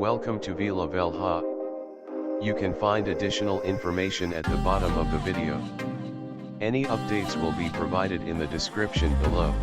Welcome to Vila Velha. You can find additional information at the bottom of the video. Any updates will be provided in the description below.